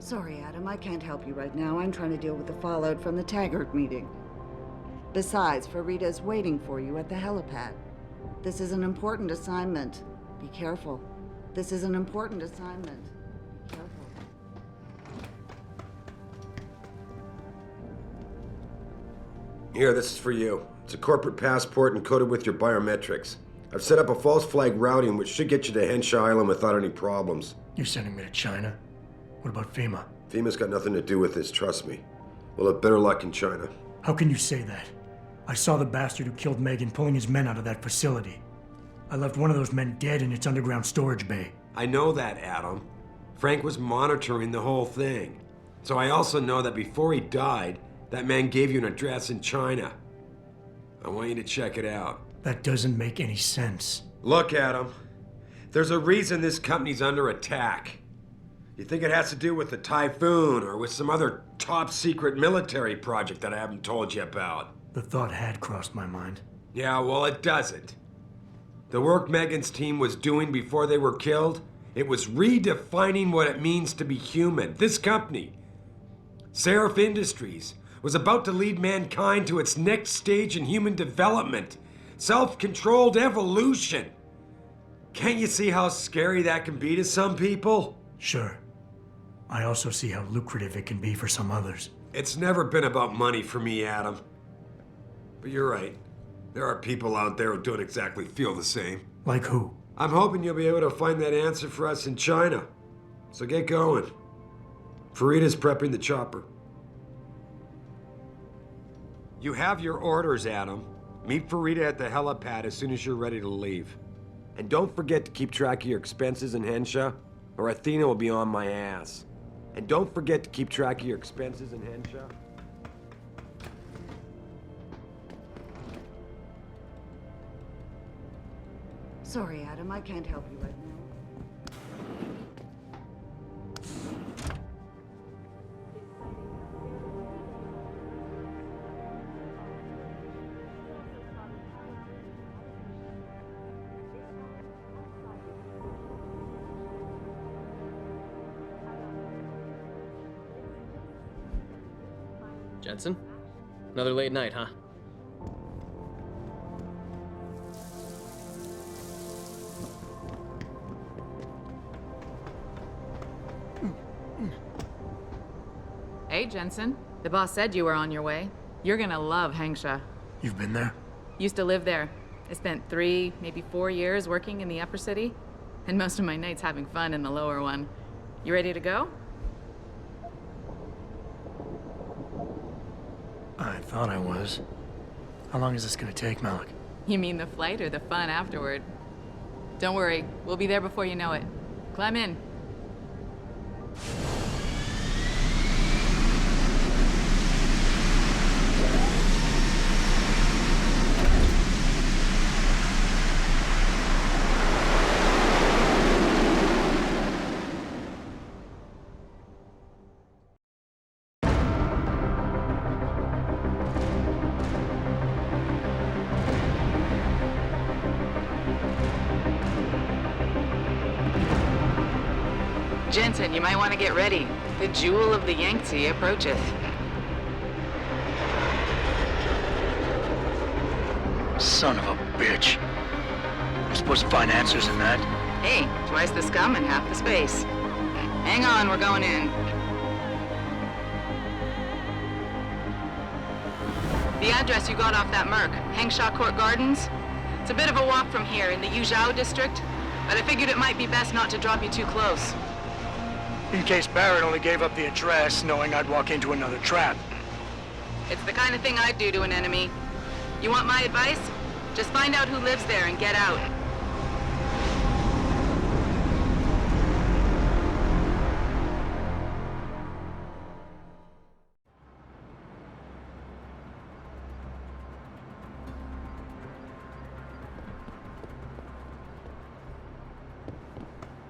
Sorry, Adam, I can't help you right now. I'm trying to deal with the fallout from the Taggart meeting. Besides, Farida is waiting for you at the helipad. This is an important assignment. Be careful. This is an important assignment. Be careful. Here, this is for you. It's a corporate passport encoded with your biometrics. I've set up a false flag routing which should get you to Henshaw Island without any problems. You're sending me to China? What about FEMA? FEMA's got nothing to do with this, trust me. We'll have better luck in China. How can you say that? I saw the bastard who killed Megan pulling his men out of that facility. I left one of those men dead in its underground storage bay. I know that, Adam. Frank was monitoring the whole thing. So I also know that before he died, that man gave you an address in China. I want you to check it out. That doesn't make any sense. Look, Adam. There's a reason this company's under attack. You think it has to do with the typhoon or with some other top-secret military project that I haven't told you about? The thought had crossed my mind. Yeah, well, it doesn't. The work Megan's team was doing before they were killed, it was redefining what it means to be human. This company, Seraph Industries, was about to lead mankind to its next stage in human development. Self-controlled evolution. Can't you see how scary that can be to some people? Sure. I also see how lucrative it can be for some others. It's never been about money for me, Adam. But you're right. There are people out there who don't exactly feel the same. Like who? I'm hoping you'll be able to find that answer for us in China. So get going. Farida's prepping the chopper. You have your orders, Adam. Meet Farida at the helipad as soon as you're ready to leave. And don't forget to keep track of your expenses in Henshaw, or Athena will be on my ass. And don't forget to keep track of your expenses in Henshaw. Sorry, Adam, I can't help you right now. Jensen? Another late night, huh? Hey, Jensen. The boss said you were on your way. You're gonna love Hengsha. You've been there? Used to live there. I spent 3, maybe 4 years working in the upper city, and most of my nights having fun in the lower one. You ready to go? I thought I was. How long is this gonna take, Malik? You mean the flight or the fun afterward? Don't worry, we'll be there before you know it. Climb in. Jensen, you might want to get ready. The jewel of the Yangtze approacheth. Son of a bitch. We're supposed to find answers in that? Hey, twice the scum and half the space. Hang on, we're going in. The address you got off that Merc, Hengsha Court Gardens. It's a bit of a walk from here in the Yuzhou district, but I figured it might be best not to drop you too close. In case Barrett only gave up the address, knowing I'd walk into another trap. It's the kind of thing I'd do to an enemy. You want my advice? Just find out who lives there and get out.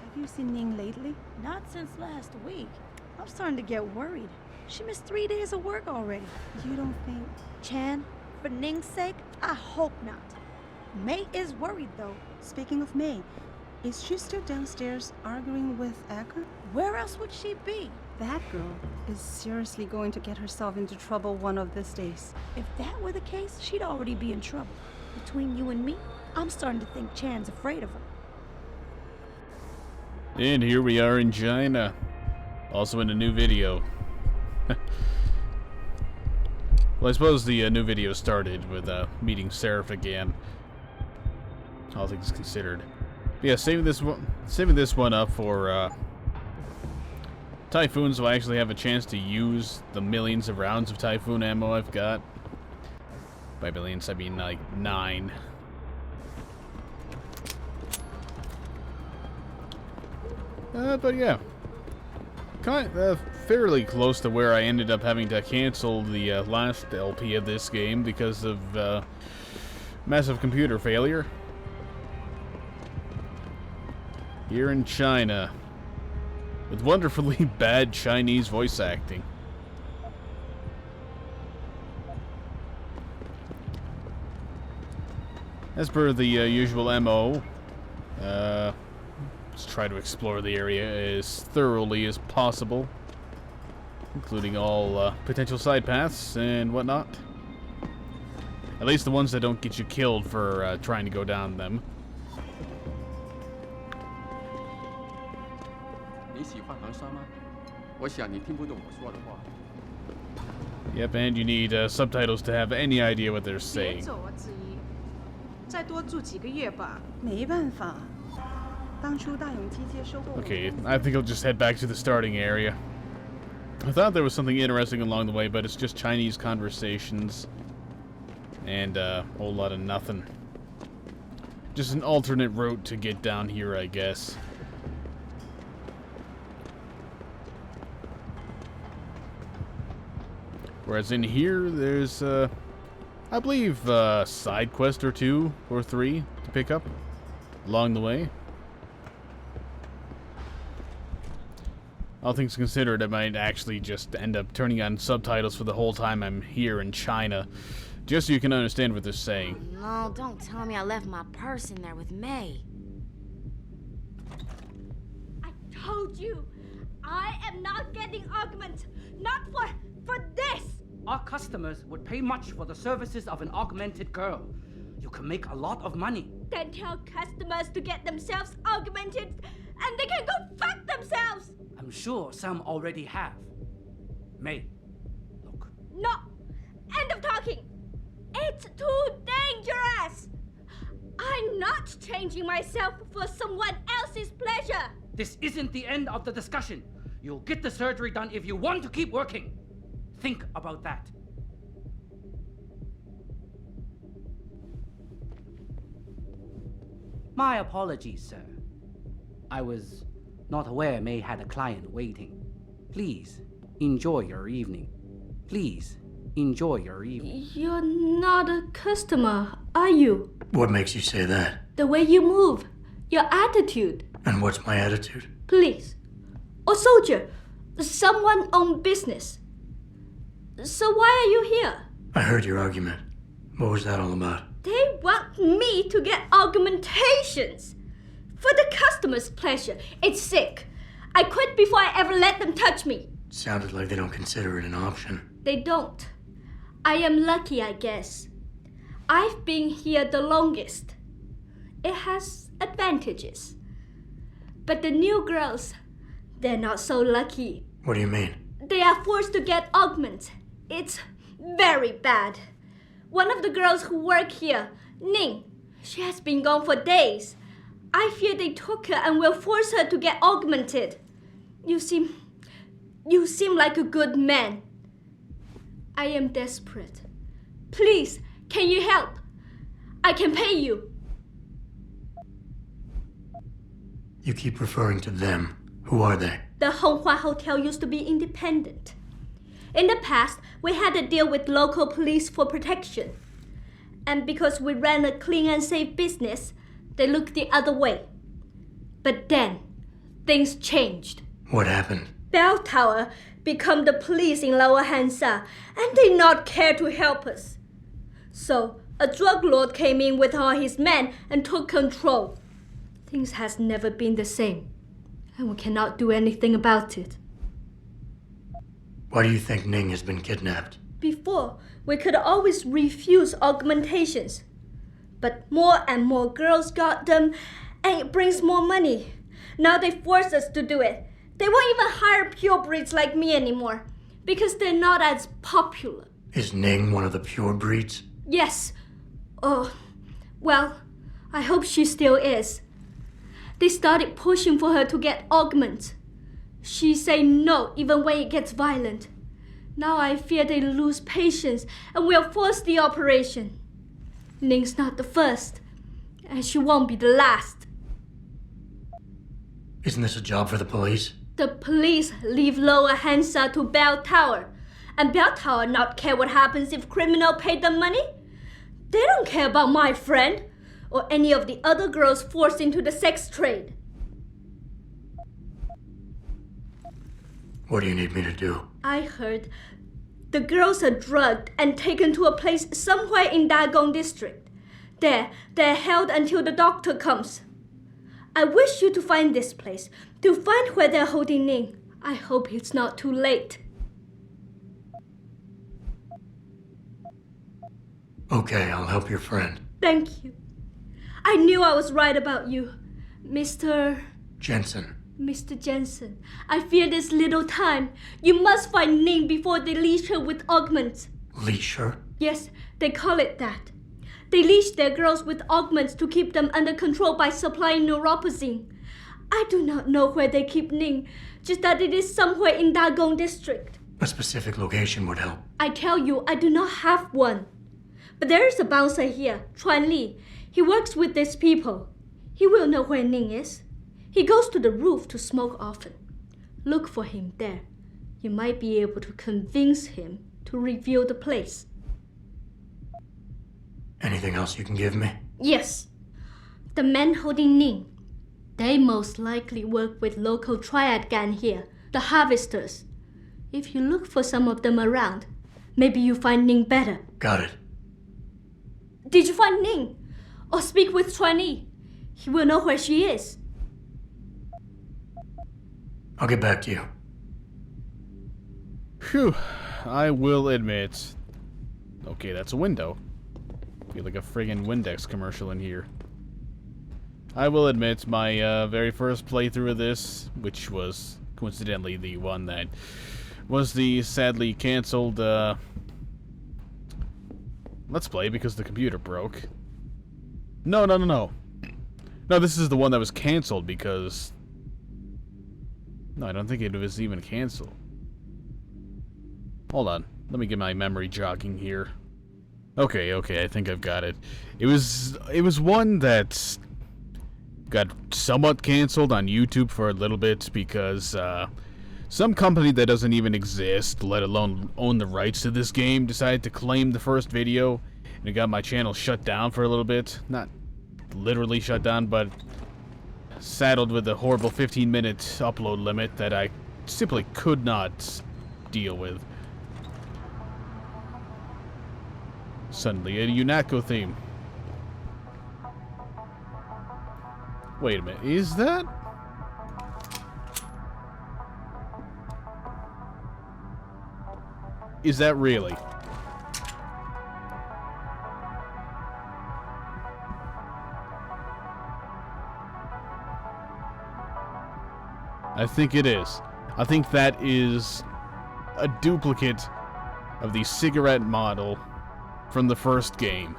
Have you seen Ning lately? Not since last week. I'm starting to get worried. She missed 3 days of work already. You don't think... Chan, for Ning's sake, I hope not. May is worried, though. Speaking of May, is she still downstairs arguing with Acker? Where else would she be? That girl is seriously going to get herself into trouble one of these days. If that were the case, she'd already be in trouble. Between you and me, I'm starting to think Chan's afraid of her. And here we are in China. Also in a new video. Well, I suppose the new video started with meeting Seraph again. All things considered. But yeah, saving this one up for Typhoon, so I actually have a chance to use the millions of rounds of Typhoon ammo I've got. By millions, I mean like 9. But yeah, kind of fairly close to where I ended up having to cancel the last LP of this game because of massive computer failure. Here in China, with wonderfully bad Chinese voice acting. As per the usual MO, let's try to explore the area as thoroughly as possible, including all potential side paths and whatnot. At least the ones that don't get you killed for trying to go down them. Yep, and you need subtitles to have any idea what they're saying. 再多住几个月吧。没办法，当初大永机械收购。Okay, I think I'll just head back to the starting area. I thought there was something interesting along the way, but it's just Chinese conversations and a whole lot of nothing. Just an alternate route to get down here, I guess. Whereas in here, there's, I believe, a side quest or 2 or 3 to pick up along the way. All things considered, I might actually just end up turning on subtitles for the whole time I'm here in China, just so you can understand what they're saying. No, don't tell me I left my purse in there with May. I told you, I am not getting augment. Not for this. Our customers would pay much for the services of an augmented girl. You can make a lot of money. Then tell customers to get themselves augmented and they can go fuck themselves. I'm sure some already have. May, look. No. End of talking. It's too dangerous. I'm not changing myself for someone else's pleasure. This isn't the end of the discussion. You'll get the surgery done if you want to keep working. Think about that. My apologies, sir. I was not aware May had a client waiting. Please, enjoy your evening. Please, enjoy your evening. You're not a customer, are you? What makes you say that? The way you move, your attitude. And what's my attitude? Police. Or soldier. Someone on business. So why are you here? I heard your argument. What was that all about? They want me to get augmentations. For the customer's pleasure. It's sick. I quit before I ever let them touch me. Sounded like they don't consider it an option. They don't. I am lucky, I guess. I've been here the longest. It has advantages. But the new girls, they're not so lucky. What do you mean? They are forced to get augments. It's very bad. One of the girls who work here, Ning, she has been gone for days. I fear they took her and will force her to get augmented. You seem like a good man. I am desperate. Please, can you help? I can pay you. You keep referring to them. Who are they? The Honghua Hotel used to be independent. In the past, we had a deal with local police for protection. And because we ran a clean and safe business, they looked the other way. But then, things changed. What happened? Bell Tower become the police in Lower Hansa, and they not care to help us. So, a drug lord came in with all his men and took control. Things has never been the same, and we cannot do anything about it. Why do you think Ning has been kidnapped? Before, we could always refuse augmentations. But more and more girls got them, and it brings more money. Now they force us to do it. They won't even hire purebreds like me anymore, because they're not as popular. Is Ning one of the pure breeds? Yes. Oh, well, I hope she still is. They started pushing for her to get augments. She say no even when it gets violent. Now I fear they lose patience and will force the operation. Ning's not the first, and she won't be the last. Isn't this a job for the police? The police leave Lower Hansa to Bell Tower, and Bell Tower not care what happens if criminal pay them money. They don't care about my friend or any of the other girls forced into the sex trade. What do you need me to do? I heard the girls are drugged and taken to a place somewhere in Dagong district. There, they're held until the doctor comes. I wish you to find this place, to find where they're holding Ning. I hope it's not too late. Okay, I'll help your friend. Thank you. I knew I was right about you, Mr. Jensen. Mr. Jensen, I fear there's little time. You must find Ning before they leash her with augments. Leash her? Yes, they call it that. They leash their girls with augments to keep them under control by supplying neuropazine. I do not know where they keep Ning, just that it is somewhere in Dagong district. A specific location would help. I tell you, I do not have one. But there is a bouncer here, Chuan Li. He works with these people. He will know where Ning is. He goes to the roof to smoke often. Look for him there. You might be able to convince him to reveal the place. Anything else you can give me? Yes. The men holding Ning. They most likely work with local triad gang here, the Harvesters. If you look for some of them around, maybe you find Ning better. Got it. Did you find Ning? Or speak with Chuan Yi? He will know where she is. I'll get back to you. Phew. I will admit. Okay, that's a window. Feel like a friggin' Windex commercial in here. I will admit, my very first playthrough of this, which was coincidentally the one that was the sadly cancelled Let's Play because the computer broke. No. No, this is the one that was cancelled because... No, I don't think it was even canceled. Hold on. Let me get my memory jogging here. Okay, I think I've got it. It was one that got somewhat canceled on YouTube for a little bit because some company that doesn't even exist, let alone own the rights to this game, decided to claim the first video, and it got my channel shut down for a little bit. Not literally shut down, but saddled with a horrible 15-minute upload limit that I simply could not deal with. Suddenly, a UNATCO theme. Wait a minute, is that? Is that really? I think it is. I think that is a duplicate of the cigarette model from the first game.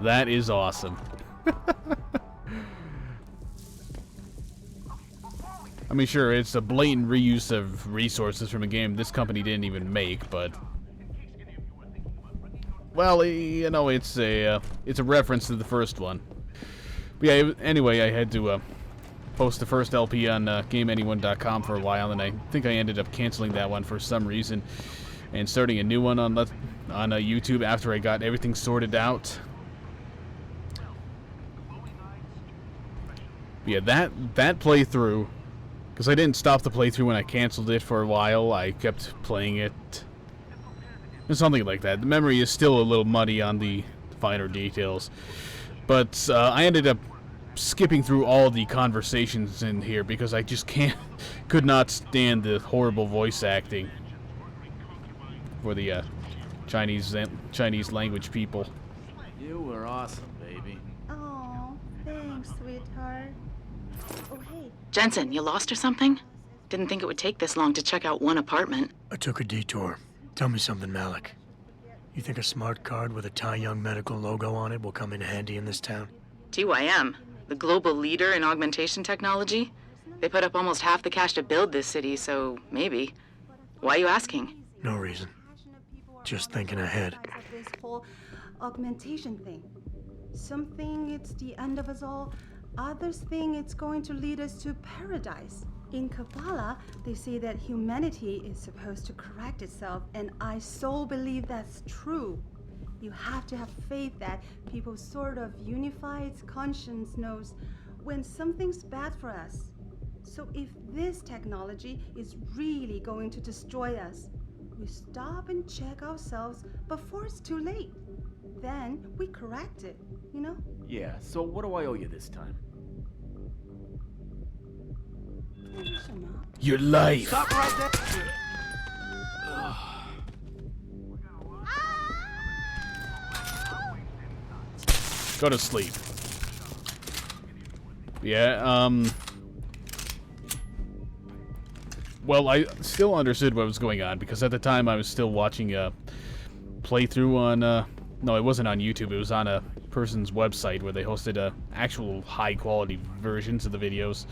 That is awesome. I mean, sure, it's a blatant reuse of resources from a game this company didn't even make, but... Well, you know, it's a reference to the first one. But yeah, anyway, I had to post the first LP on GameAnyone.com for a while, and I think I ended up canceling that one for some reason, and starting a new one on YouTube after I got everything sorted out. But yeah, that playthrough, because I didn't stop the playthrough when I canceled it for a while, I kept playing it. Something like that. The memory is still a little muddy on the finer details, but I ended up skipping through all the conversations in here because I just could not stand the horrible voice acting for the Chinese language people. You were awesome, baby. Oh, thanks, sweetheart. Oh, hey. Jensen, you lost or something? Didn't think it would take this long to check out one apartment. I took a detour. Tell me something, Malik. You think a smart card with a Tai Young Medical logo on it will come in handy in this town? TYM, the global leader in augmentation technology. They put up almost half the cash to build this city, so maybe. Why are you asking? No reason. Just thinking ahead. This whole augmentation thing. Some think it's the end of us all. Others think it's going to lead us to paradise. In Kabbalah, they say that humanity is supposed to correct itself, and I so believe that's true. You have to have faith that people's sort of unified conscience knows when something's bad for us. So if this technology is really going to destroy us, we stop and check ourselves before it's too late. Then we correct it, you know? Yeah, so what do I owe you this time? Your life. Stop right there. Go to sleep. Yeah, well, I still understood what was going on because at the time I was still watching a playthrough on, no, it wasn't on YouTube, it was on a person's website where they hosted actual high-quality versions of the videos.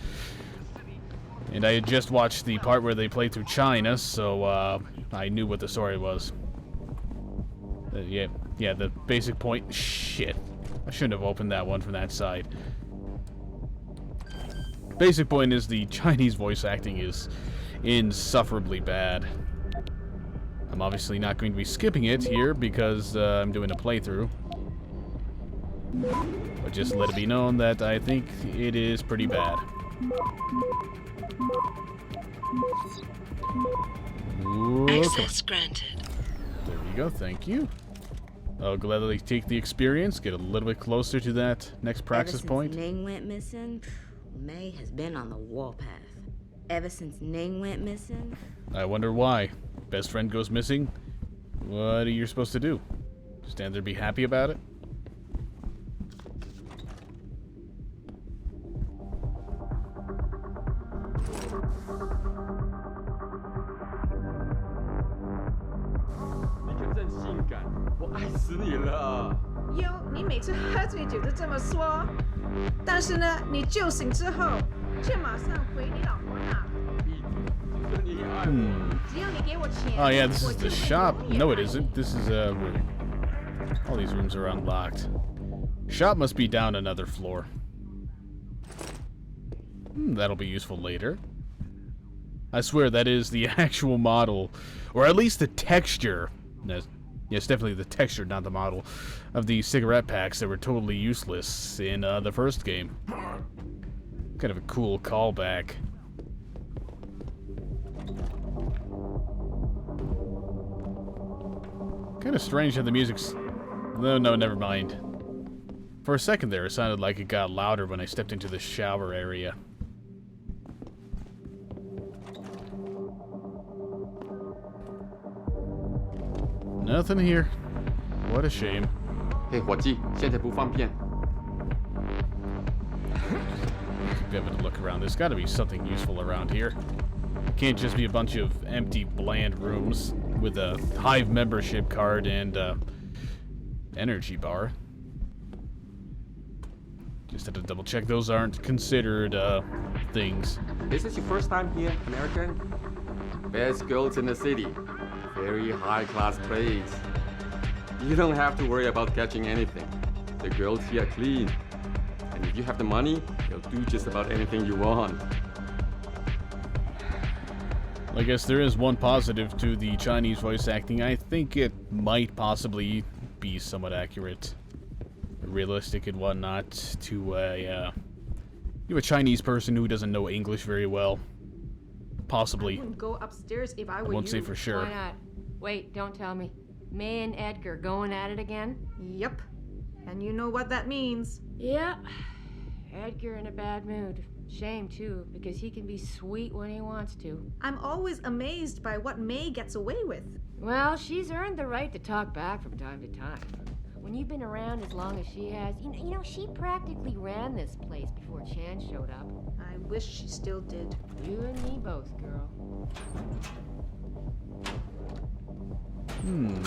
And I had just watched the part where they played through China, so I knew what the story was. Yeah, the basic point. Shit. I shouldn't have opened that one from that side. Basic point is the Chinese voice acting is insufferably bad. I'm obviously not going to be skipping it here because I'm doing a playthrough. But just let it be known that I think it is pretty bad. Access granted. There we go, thank you. I'll gladly take the experience, get a little bit closer to that next praxis point. Ever since Ning went missing, May has been on the warpath. Ever since Ning went missing. I wonder why. Best friend goes missing. What are you supposed to do? Stand there and be happy about it?哟，你每次喝醉酒都这么说，但是呢，你酒醒之后却马上回你老婆那。只要你给我钱。Oh yeah, this is the shop. No, it isn't. This is a room. All these rooms are unlocked. Shop must be down another floor. That'll be useful later. I swear that is the actual model, or at least the texture. Yes, definitely the texture, not the model, of the cigarette packs that were totally useless in the first game. Kind of a cool callback. Kind of strange how the music's... No, never mind. For a second there, it sounded like it got louder when I stepped into the shower area. Nothing here. What a shame. 嘿，伙计，现在不方便。 Be able to look around. There's got to be something useful around here. It can't just be a bunch of empty, bland rooms with a Hive membership card and energy bar. Just had to double check those aren't considered things. This is your first time here, American? Best girls in the city. Very high-class place. You don't have to worry about catching anything. The girls here are clean. And if you have the money, they'll do just about anything you want. I guess there is one positive to the Chinese voice acting. I think it might possibly be somewhat accurate, realistic and whatnot to a Chinese person who doesn't know English very well. Possibly. I wouldn't go upstairs if I were I won't you. say for sure. Why not? Wait, don't tell me. May and Edgar going at it again? Yep. And you know what that means. Yep. Edgar in a bad mood. Shame, too, because he can be sweet when he wants to. I'm always amazed by what May gets away with. Well, she's earned the right to talk back from time to time. When you've been around as long as she has, you know, she practically ran this place before Chan showed up. I wish she still did. You and me both, girl.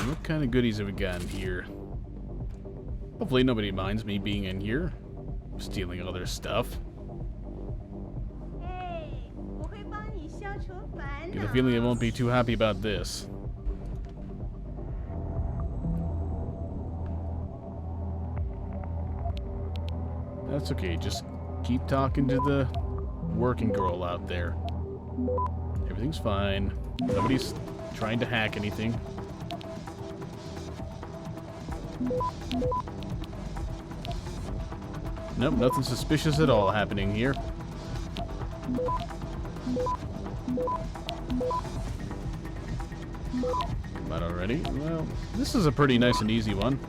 What kind of goodies have we got in here? Hopefully nobody minds me being in here, stealing all their stuff. Get a feeling I won't be too happy about this. That's okay, just keep talking to the working girl out there. Everything's fine. Nobody's trying to hack anything. Nope, nothing suspicious at all happening here. Come on already. Well, this is a pretty nice and easy one.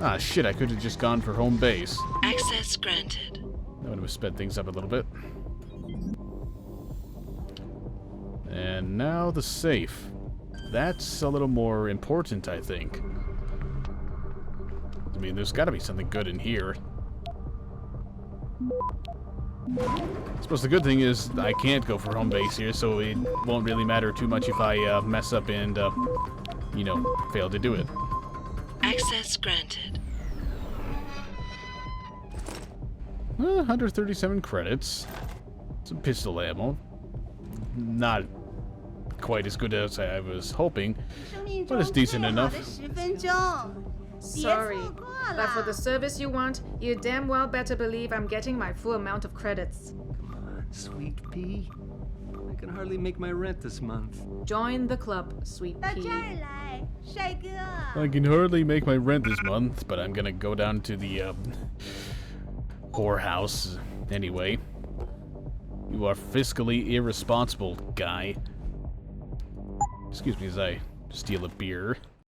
Ah, shit, I could have just gone for home base. Access granted. That would have sped things up a little bit. And now the safe. That's a little more important, I think. I mean, there's got to be something good in here. I suppose the good thing is I can't go for home base here, so it won't really matter too much if I mess up and, you know, fail to do it. Access granted. 137 credits. Some pistol ammo. Not quite as good as I was hoping, but it's decent enough. Sorry, but for the service you want, you damn well better believe I'm getting my full amount of credits. Come on, sweet pea. I can hardly make my rent this month. Join the club, sweet pea. I can hardly make my rent this month, but I'm gonna go down to the whorehouse anyway. You are fiscally irresponsible, guy. Excuse me as I steal a beer.